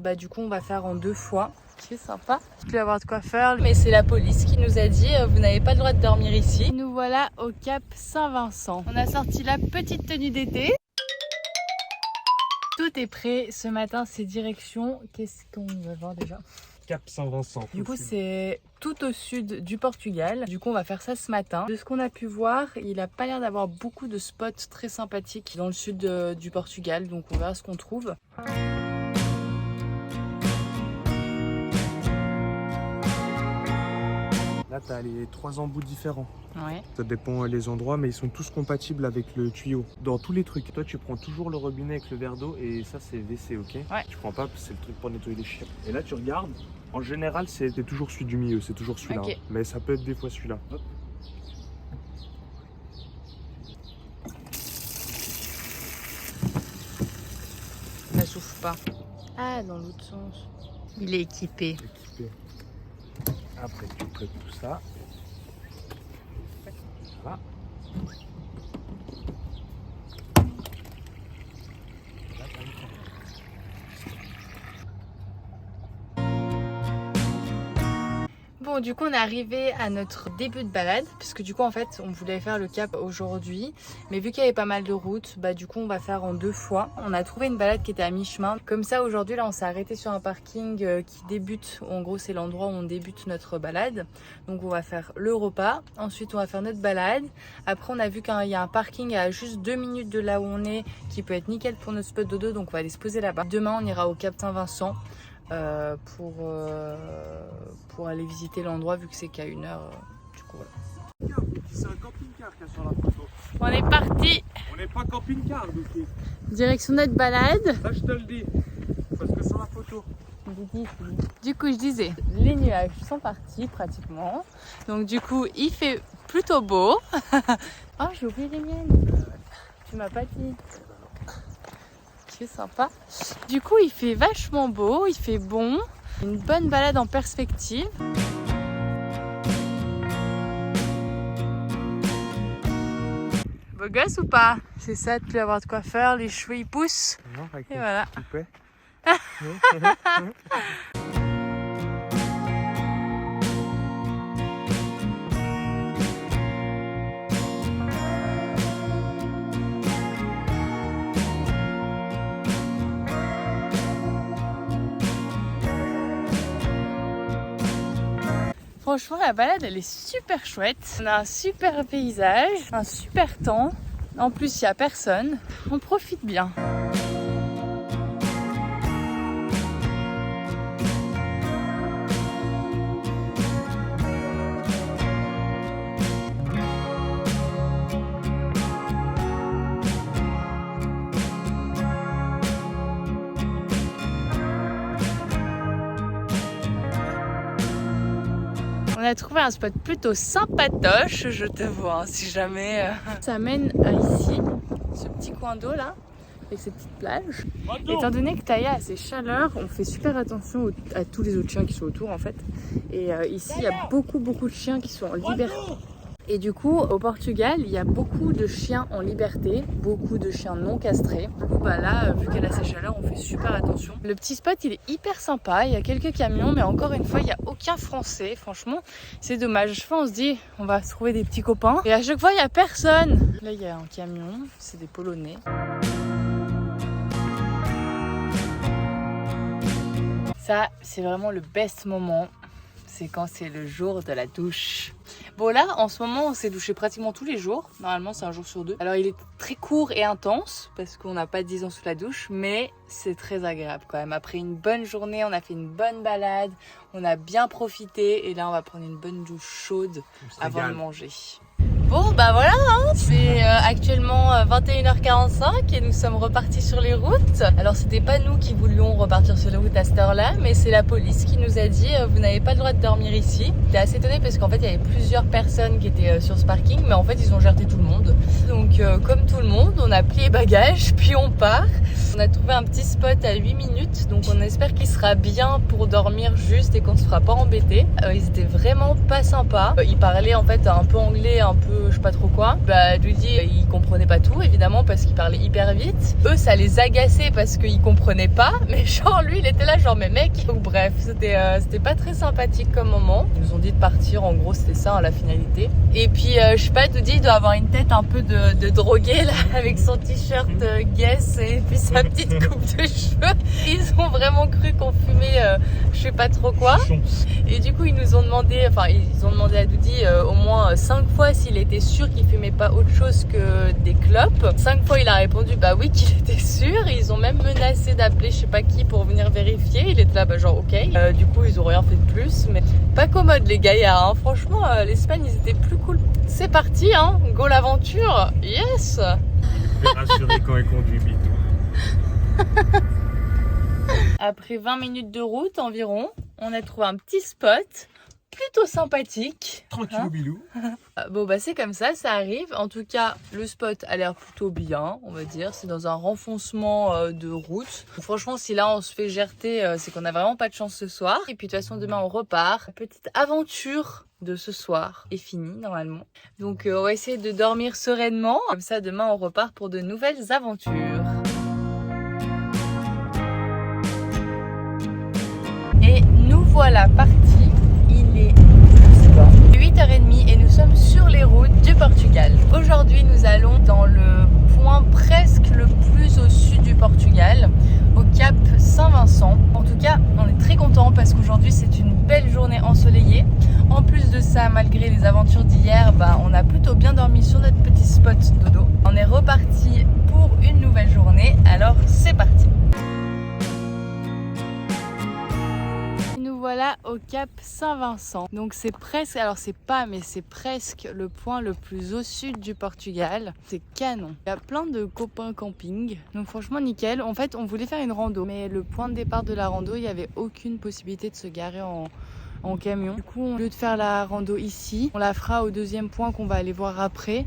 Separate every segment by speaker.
Speaker 1: Bah du coup on va faire en 2 fois. C'est sympa, je vais avoir de quoi faire. Mais c'est la police qui nous a dit vous n'avez pas le droit de dormir ici. Nous voilà au Cap Saint-Vincent. On a sorti la petite tenue d'été. Tout est prêt. Ce matin c'est direction. Qu'est-ce qu'on va voir déjà?
Speaker 2: Cap Saint-Vincent.
Speaker 1: Du coup c'est tout au sud du Portugal. Du coup on va faire ça ce matin. De ce qu'on a pu voir, il n'a pas l'air d'avoir beaucoup de spots très sympathiques dans le sud du Portugal. Donc on verra ce qu'on trouve.
Speaker 2: Là, tu as les 3 embouts différents.
Speaker 1: Ouais.
Speaker 2: Ça dépend les endroits, mais ils sont tous compatibles avec le tuyau. Dans tous les trucs, toi, tu prends toujours le robinet avec le verre d'eau et ça, c'est WC, ok?
Speaker 1: Ouais.
Speaker 2: Tu prends pas, c'est le truc pour nettoyer les chiens. Et là, tu regardes. En général, c'est toujours celui du milieu, c'est toujours celui-là.
Speaker 1: Ok.
Speaker 2: Hein. Mais ça peut être des fois celui-là. Hop.
Speaker 1: Ça souffle pas. Ah, dans l'autre sens. Il est équipé.
Speaker 2: Équipé. Après, tu traites tout ça. Voilà.
Speaker 1: Bon, du coup on est arrivé à notre début de balade parce que du coup en fait on voulait faire le cap aujourd'hui, mais vu qu'il y avait pas mal de routes, bah du coup on va faire en 2 fois. On a trouvé une balade qui était à mi-chemin. Comme ça aujourd'hui là on s'est arrêté sur un parking qui débute, en gros c'est l'endroit où on débute notre balade. Donc on va faire le repas, ensuite on va faire notre balade. Après on a vu qu'il y a un parking à juste 2 minutes de là où on est qui peut être nickel pour notre spot dodo, donc on va aller se poser là-bas. Demain on ira au Cap Saint-Vincent. Pour aller visiter l'endroit vu que c'est qu'à 1 heure. Du coup voilà.
Speaker 2: C'est un camping-car qu'il y a sur la photo.
Speaker 1: On est parti.
Speaker 2: On n'est pas camping-car, Lucie.
Speaker 1: Direction notre balade.
Speaker 2: Ça, je te le dis. Parce que sur la photo.
Speaker 1: Du coup je disais, les nuages sont partis pratiquement. Donc du coup il fait plutôt beau. Oh j'ai oublié les miennes. Tu m'as pas dit. C'est sympa. Du coup il fait vachement beau, il fait bon. Une bonne balade en perspective. Beau gosse ou pas? C'est ça de plus avoir de quoi faire, les cheveux ils poussent.
Speaker 2: Non, avec
Speaker 1: Et voilà.
Speaker 2: coupé.
Speaker 1: Franchement la balade elle est super chouette. On a un super paysage, un super temps. En plus il n'y a personne. On profite bien. On a trouvé un spot plutôt sympatoche, je te vois, hein, si jamais. Ça mène à ici, ce petit coin d'eau là, avec ces petites plages. Étant donné que Taya a ses chaleurs, on fait super attention à tous les autres chiens qui sont autour en fait. Et ici, il y a beaucoup de chiens qui sont en liberté. Et du coup, au Portugal, il y a beaucoup de chiens en liberté, beaucoup de chiens non castrés. Du coup, bah là, vu qu'elle a ses chaleurs, on fait super attention. Le petit spot, il est hyper sympa. Il y a quelques camions, mais encore une fois, il n'y a aucun Français. Franchement, c'est dommage. Chaque fois, on se dit, on va se trouver des petits copains. Et à chaque fois, il n'y a personne. Là, il y a un camion. C'est des Polonais. Ça, c'est vraiment le best moment. C'est quand c'est le jour de la douche. Bon là, en ce moment, on s'est douché pratiquement tous les jours. Normalement, c'est un jour sur 2. Alors, il est très court et intense parce qu'on n'a pas 10 ans sous la douche, mais c'est très agréable quand même. Après une bonne journée, on a fait une bonne balade, on a bien profité et là, on va prendre une bonne douche chaude avant de manger. Bon bah voilà, hein. C'est actuellement 21h45 et nous sommes repartis sur les routes. Alors c'était pas nous qui voulions repartir sur les routes à cette heure-là, mais c'est la police qui nous a dit vous n'avez pas le droit de dormir ici. J'étais assez étonnée parce qu'en fait il y avait plusieurs personnes qui étaient sur ce parking, mais en fait ils ont gardé tout le monde. Donc comme tout le monde, on a plié bagages puis on part. On a trouvé un petit spot à 8 minutes, donc on espère qu'il sera bien pour dormir juste et qu'on se fera pas embêter. Ils étaient vraiment pas sympas. Ils parlaient en fait un peu anglais, un peu je sais pas trop quoi. Bah Dudi il comprenait pas tout évidemment parce qu'il parlait hyper vite. Eux ça les agaçait parce qu'ils comprenaient pas, mais genre lui il était là genre mais mec. Donc bref, c'était pas très sympathique comme moment. Ils nous ont dit de partir, en gros c'était ça la finalité. Et puis je sais pas, Dudi il doit avoir une tête un peu de drogué là avec son t-shirt Guess et puis sa petite coupe de cheveux. Ils ont vraiment cru qu'on fumait je sais pas trop quoi. Et du coup ils nous ont demandé, enfin ils ont demandé à Dudi au moins 5 fois s'il était sûr qu'il fumait pas autre chose que des clopes. 5 fois il a répondu bah oui qu'il était sûr. Ils ont même menacé d'appeler je sais pas qui pour venir vérifier. Il était là bah genre ok. Du coup ils ont rien fait de plus, mais pas commode les gaillards hein. Franchement l'Espagne ils étaient plus cool. C'est parti hein, go l'aventure, yes.
Speaker 2: Il est rassuré quand il conduit Bito.
Speaker 1: Après 20 minutes de route environ, on a trouvé un petit spot plutôt sympathique.
Speaker 2: Tranquille bilou.
Speaker 1: Bon bah c'est comme ça arrive. En tout cas le spot a l'air plutôt bien, on va dire. C'est dans un renfoncement de route. Donc, franchement si là on se fait gerter, c'est qu'on a vraiment pas de chance ce soir. Et puis de toute façon demain on repart. La petite aventure de ce soir est finie normalement. Donc on va essayer de dormir sereinement. Comme ça demain on repart pour de nouvelles aventures. Et nous voilà partis. Il est 8h30 et nous sommes sur les routes du Portugal. Aujourd'hui nous allons dans le point presque le plus au sud du Portugal, au cap Saint-Vincent. En tout cas on est très contents parce qu'aujourd'hui c'est une belle journée ensoleillée. En plus de ça, malgré les aventures d'hier, on a plutôt bien dormi sur notre petit spot dodo. On est reparti pour une nouvelle journée, alors c'est parti. Voilà au cap Saint-Vincent. Donc c'est presque, alors c'est pas mais c'est presque le point le plus au sud du Portugal. C'est canon. Il y a plein de copains camping. Donc franchement nickel. En fait on voulait faire une rando mais le point de départ de la rando il n'y avait aucune possibilité de se garer en camion. Du coup au lieu de faire la rando ici, on la fera au deuxième point qu'on va aller voir après.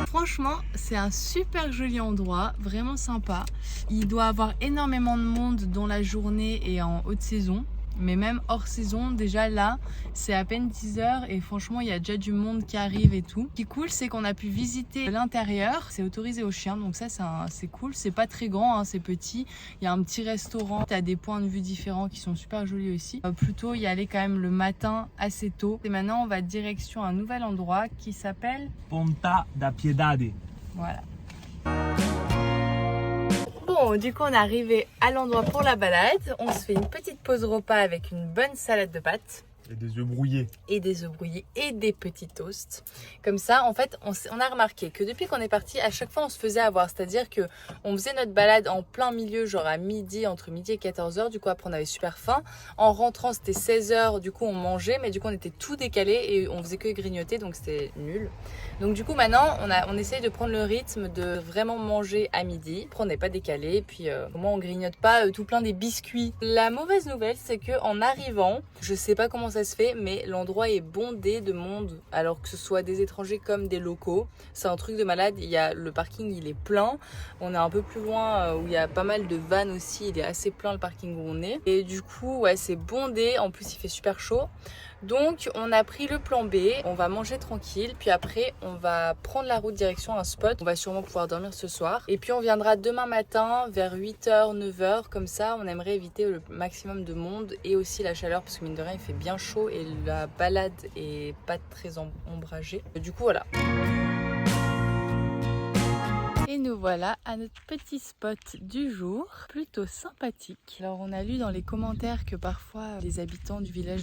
Speaker 1: Franchement, c'est un super joli endroit, vraiment sympa. Il doit avoir énormément de monde dans la journée et en haute saison. Mais même hors saison, déjà là, c'est à peine 10h et franchement, il y a déjà du monde qui arrive et tout. Ce qui est cool, c'est qu'on a pu visiter l'intérieur. C'est autorisé aux chiens, donc ça, c'est cool. C'est pas très grand, hein, c'est petit. Il y a un petit restaurant. Tu as des points de vue différents qui sont super jolis aussi. Plutôt y aller quand même le matin assez tôt. Et maintenant, on va direction un nouvel endroit qui s'appelle
Speaker 2: Ponta da Piedade.
Speaker 1: Voilà. Bon, du coup on est arrivé à l'endroit pour la balade. On se fait une petite pause repas avec une bonne salade de pâtes.
Speaker 2: Et des œufs brouillés.
Speaker 1: Et des œufs brouillés et des petits toasts. Comme ça, en fait, on a remarqué que depuis qu'on est parti, à chaque fois on se faisait avoir. C'est-à-dire que on faisait notre balade en plein milieu, genre à midi, entre midi et 14h. Du coup, après on avait super faim. En rentrant, c'était 16h. Du coup, on mangeait, mais du coup, on était tout décalé et on faisait que grignoter, donc c'était nul. Donc du coup, maintenant, on essaye de prendre le rythme de vraiment manger à midi. Après, on n'est pas décalé. Puis, au moins, on grignote pas tout plein des biscuits. La mauvaise nouvelle, c'est que en arrivant, je sais pas comment ça se fait, mais l'endroit est bondé de monde, alors que ce soit des étrangers comme des locaux. C'est un truc de malade. Il y a le parking, il est plein. On est un peu plus loin où il y a pas mal de vannes aussi. Il est assez plein le parking où on est. Et du coup, ouais, c'est bondé. En plus, il fait super chaud. Donc on a pris le plan B, on va manger tranquille, puis après on va prendre la route direction un spot. On va sûrement pouvoir dormir ce soir. Et puis on viendra demain matin vers 8h, 9h, comme ça on aimerait éviter le maximum de monde et aussi la chaleur parce que mine de rien il fait bien chaud et la balade est pas très ombragée. Du coup voilà. Et nous voilà à notre petit spot du jour, plutôt sympathique. Alors on a lu dans les commentaires que parfois les habitants du village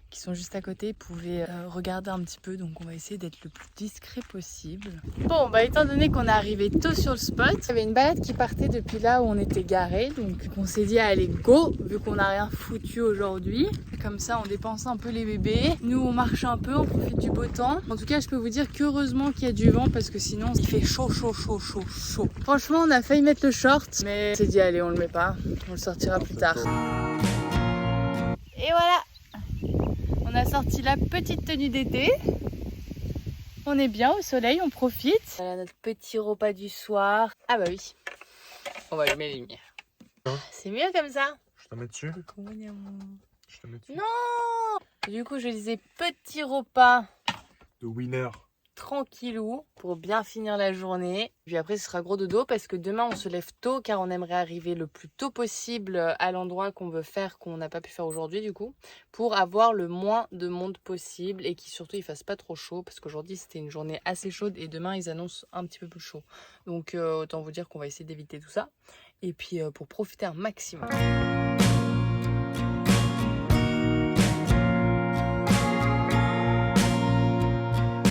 Speaker 1: qui sont juste à côté pouvaient regarder un petit peu, donc on va essayer d'être le plus discret possible. Bon, étant donné qu'on est arrivé tôt sur le spot, il y avait une balade qui partait depuis là où on était garé, donc on s'est dit allez go, vu qu'on n'a rien foutu aujourd'hui. Comme ça on dépense un peu les bébés, nous on marche un peu, on profite du beau temps. En tout cas je peux vous dire qu'heureusement qu'il y a du vent parce que sinon il fait chaud. Franchement on a failli mettre le short, mais on s'est dit allez on le met pas, on le sortira plus tard. Et voilà, on a sorti la petite tenue d'été. On est bien au soleil, on profite. Voilà notre petit repas du soir. Ah bah oui, on va allumer les lumières.
Speaker 2: Hein?
Speaker 1: C'est mieux comme ça.
Speaker 2: Je te mets dessus.
Speaker 1: Coucou mon amour.
Speaker 2: Je te mets dessus.
Speaker 1: Non. Du coup, je disais petit repas
Speaker 2: De winner.
Speaker 1: tranquillou pour bien finir la journée. Puis après, ce sera gros dodo parce que demain, on se lève tôt car on aimerait arriver le plus tôt possible à l'endroit qu'on veut faire, qu'on n'a pas pu faire aujourd'hui du coup, pour avoir le moins de monde possible et qu'il surtout il fasse pas trop chaud parce qu'aujourd'hui c'était une journée assez chaude et demain ils annoncent un petit peu plus chaud. Donc autant vous dire qu'on va essayer d'éviter tout ça et puis pour profiter un maximum.